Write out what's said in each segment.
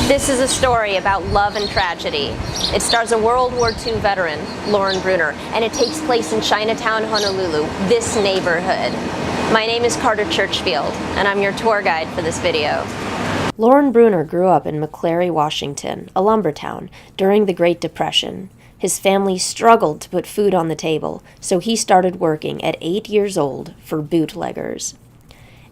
This is a story about love and tragedy. It stars a World War II veteran, Lauren Bruner, and it takes place in Chinatown, Honolulu, this neighborhood. My name is Carter Churchfield, and I'm your tour guide for this video. Lauren Bruner grew up in McCleary, Washington, a lumber town, during the Great Depression. His family struggled to put food on the table, so he started working at 8 years old for bootleggers.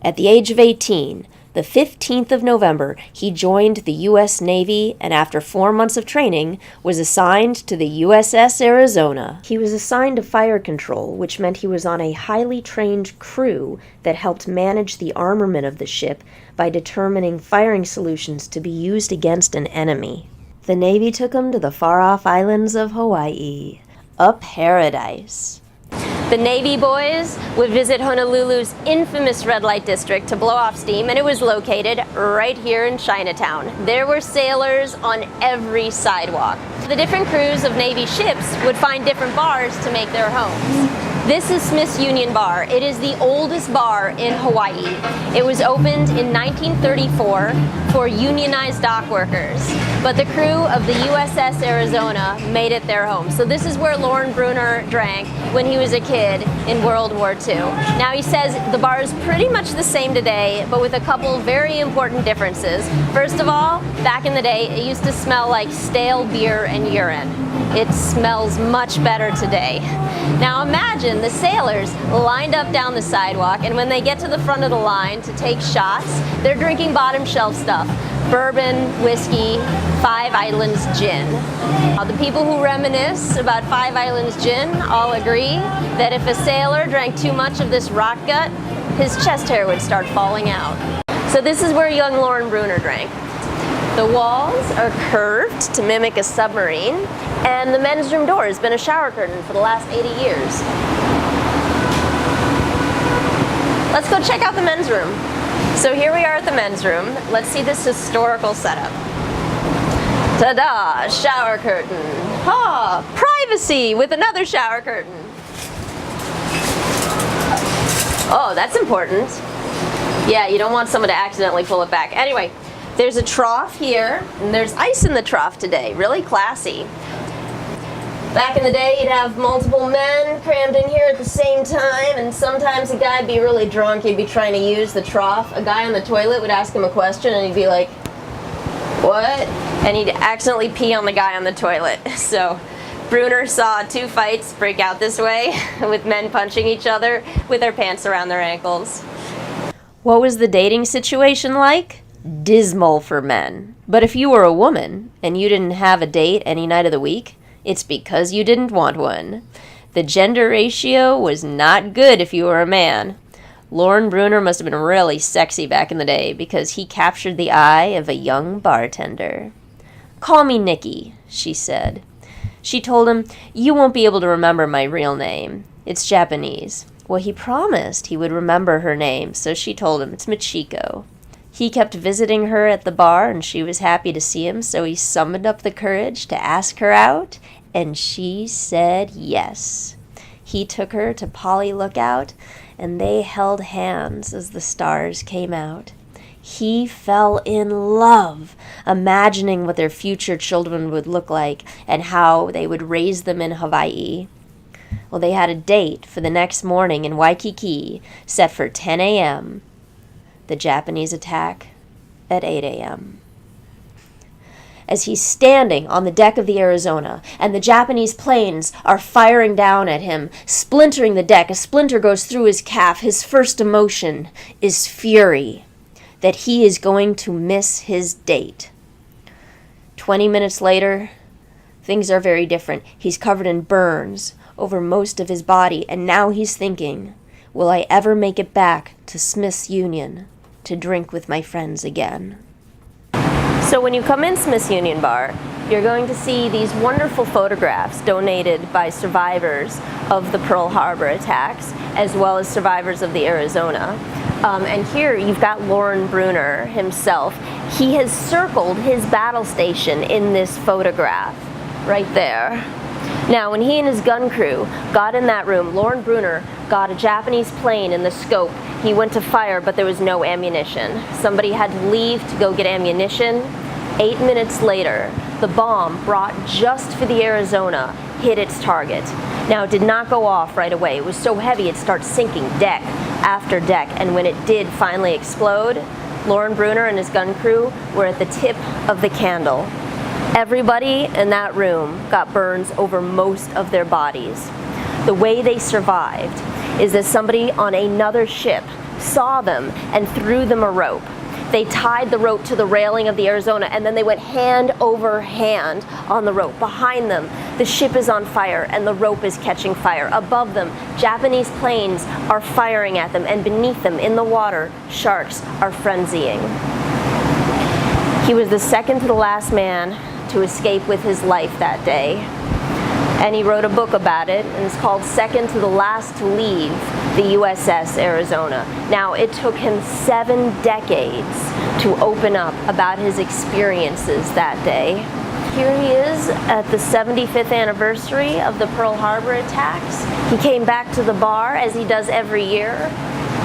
At the age of 18, the 15th of November, he joined the U.S. Navy and after 4 months of training, was assigned to the USS Arizona. He was assigned to fire control, which meant he was on a highly trained crew that helped manage the armament of the ship by determining firing solutions to be used against an enemy. The Navy took him to the far-off islands of Hawaii, a paradise. The Navy boys would visit Honolulu's infamous red light district to blow off steam, and it was located right here in Chinatown. There were sailors on every sidewalk. The different crews of Navy ships would find different bars to make their homes. This is Smith's Union Bar. It is the oldest bar in Hawaii. It was opened in 1934 for unionized dock workers, but the crew of the USS Arizona made it their home. So this is where Lauren Bruner drank when he was a kid in World War II. Now he says the bar is pretty much the same today, but with a couple very important differences. First of all, back in the day, it used to smell like stale beer and urine. It smells much better today. Now imagine the sailors lined up down the sidewalk, and when they get to the front of the line to take shots, they're drinking bottom shelf stuff. Bourbon, whiskey, Five Islands gin. The people who reminisce about Five Islands gin all agree that if a sailor drank too much of this rock gut, his chest hair would start falling out. So this is where young Lauren Bruner drank. The walls are curved to mimic a submarine, and the men's room door has been a shower curtain for the last 80 years. Let's go check out the men's room. So here we are at the men's room. Let's see this historical setup. Ta-da! Shower curtain. Ah, privacy with another shower curtain. Oh, that's important. Yeah, you don't want someone to accidentally pull it back. Anyway, there's a trough here, and there's ice in the trough today. Really classy. Back in the day, you'd have multiple men crammed in here at the same time, and sometimes a guy'd be really drunk, he'd be trying to use the trough. A guy on the toilet would ask him a question, and he'd be like, "What?" And he'd accidentally pee on the guy on the toilet. So Bruner saw 2 fights break out this way, with men punching each other with their pants around their ankles. What was the dating situation like? Dismal for men. But if you were a woman, and you didn't have a date any night of the week, it's because you didn't want one. The gender ratio was not good if you were a man. Lauren Bruner must have been really sexy back in the day because he captured the eye of a young bartender. "Call me Nikki," she said. She told him, "You won't be able to remember my real name. It's Japanese." Well, he promised he would remember her name, so she told him it's Michiko. He kept visiting her at the bar, and she was happy to see him, so he summoned up the courage to ask her out, and she said yes. He took her to Polly Lookout, and they held hands as the stars came out. He fell in love, imagining what their future children would look like and how they would raise them in Hawaii. Well, they had a date for the next morning in Waikiki, set for 10 a.m., the Japanese attack at 8 a.m. As he's standing on the deck of the Arizona, and the Japanese planes are firing down at him, splintering the deck, a splinter goes through his calf. His first emotion is fury that he is going to miss his date. 20 minutes later, things are very different. He's covered in burns over most of his body, and now he's thinking, will I ever make it back to Smith's Union to drink with my friends again? So when you come in Smith's Union Bar, you're going to see these wonderful photographs donated by survivors of the Pearl Harbor attacks, as well as survivors of the Arizona. And here you've got Lauren Bruner himself. He has circled his battle station in this photograph, right there. Now, when he and his gun crew got in that room, Lauren Bruner got a Japanese plane in the scope. He went to fire, but there was no ammunition. Somebody had to leave to go get ammunition. 8 minutes later, the bomb brought just for the Arizona hit its target. Now, it did not go off right away. It was so heavy it started sinking deck after deck, and when it did finally explode, Lauren Bruner and his gun crew were at the tip of the candle. Everybody in that room got burns over most of their bodies. The way they survived is that somebody on another ship saw them and threw them a rope. They tied the rope to the railing of the Arizona, and then they went hand over hand on the rope. Behind them, the ship is on fire and the rope is catching fire. Above them, Japanese planes are firing at them, and beneath them, in the water, sharks are frenzying. He was the second to the last man to escape with his life that day. And he wrote a book about it, and it's called Second to the Last to Leave the USS Arizona. Now, it took him 7 decades to open up about his experiences that day. Here he is at the 75th anniversary of the Pearl Harbor attacks. He came back to the bar, as he does every year,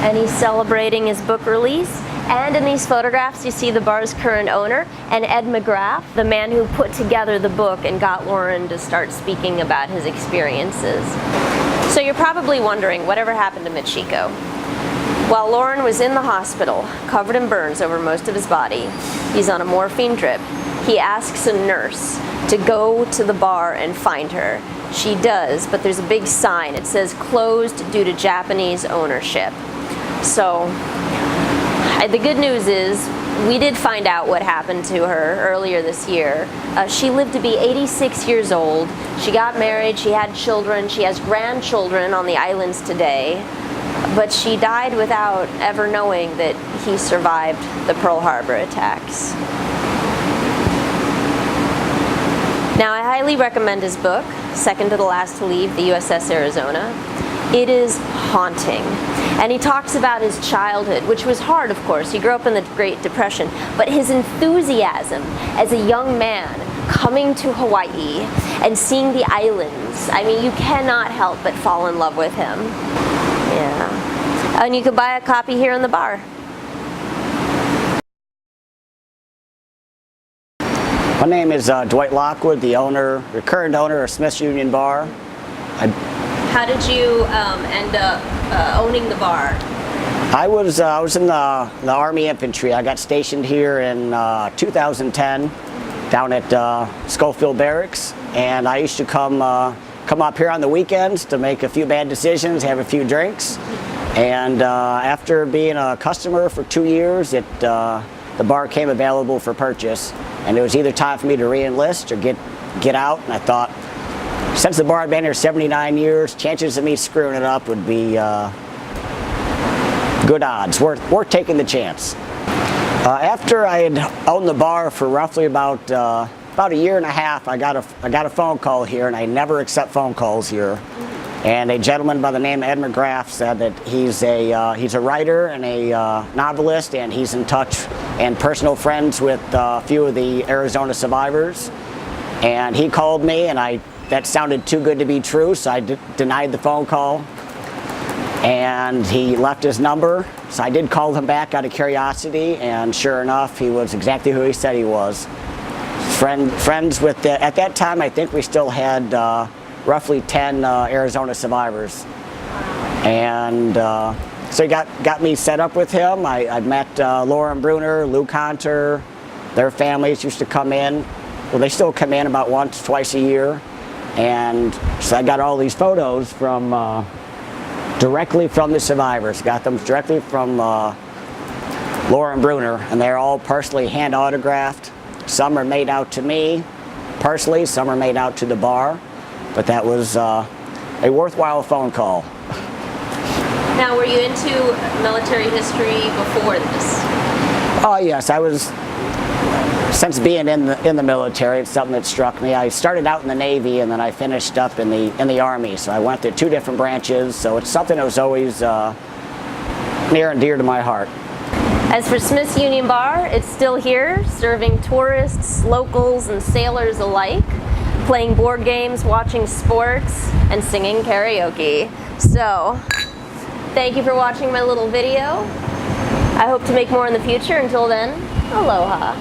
and he's celebrating his book release. And in these photographs, you see the bar's current owner, and Ed McGrath, the man who put together the book and got Lauren to start speaking about his experiences. So you're probably wondering, whatever happened to Michiko? While Lauren was in the hospital, covered in burns over most of his body, he's on a morphine drip, he asks a nurse to go to the bar and find her. She does, but there's a big sign. It says, "Closed due to Japanese ownership." So, the good news is, we did find out what happened to her earlier this year. She lived to be 86 years old. She got married, she had children, she has grandchildren on the islands today. But she died without ever knowing that he survived the Pearl Harbor attacks. Now, I highly recommend his book, Second to the Last to Leave the USS Arizona. It is haunting. And he talks about his childhood, which was hard, of course. He grew up in the Great Depression. But his enthusiasm as a young man coming to Hawaii and seeing the islands, I mean, you cannot help but fall in love with him. Yeah. And you can buy a copy here in the bar. My name is Dwight Lockwood, the current owner of Smith's Union Bar. How did you end up owning the bar? I was in the Army Infantry. I got stationed here in 2010 down at Schofield Barracks, and I used to come up here on the weekends to make a few bad decisions, have a few drinks, and after being a customer for 2 years, the bar came available for purchase, and it was either time for me to re-enlist or get out, and I thought, since the bar had been here 79 years, chances of me screwing it up would be good odds, worth taking the chance. After I had owned the bar for roughly about a year and a half, I got a phone call here, and I never accept phone calls here. And a gentleman by the name of Ed McGrath said that he's a writer and a novelist, and he's in touch and personal friends with a few of the Arizona survivors. And he called me, and that sounded too good to be true, so I denied the phone call. And he left his number, so I did call him back out of curiosity, and sure enough, he was exactly who he said he was. Friends with at that time, I think we still had roughly 10 Arizona survivors. And so he got me set up with him. I met Lauren Bruner, Lou Conter, their families used to come in. Well, they still come in about once, twice a year. And so I got all these photos from directly from the survivors. Got them directly from Lauren Bruner, and they're all personally hand autographed. Some are made out to me personally, some are made out to the bar, but that was a worthwhile phone call. Now, were you into military history before this? Oh yes, I was. Since being in the military, it's something that struck me. I started out in the Navy, and then I finished up in the Army. So I went through 2 different branches. So it's something that was always near and dear to my heart. As for Smith's Union Bar, it's still here, serving tourists, locals, and sailors alike, playing board games, watching sports, and singing karaoke. So, thank you for watching my little video. I hope to make more in the future. Until then, aloha.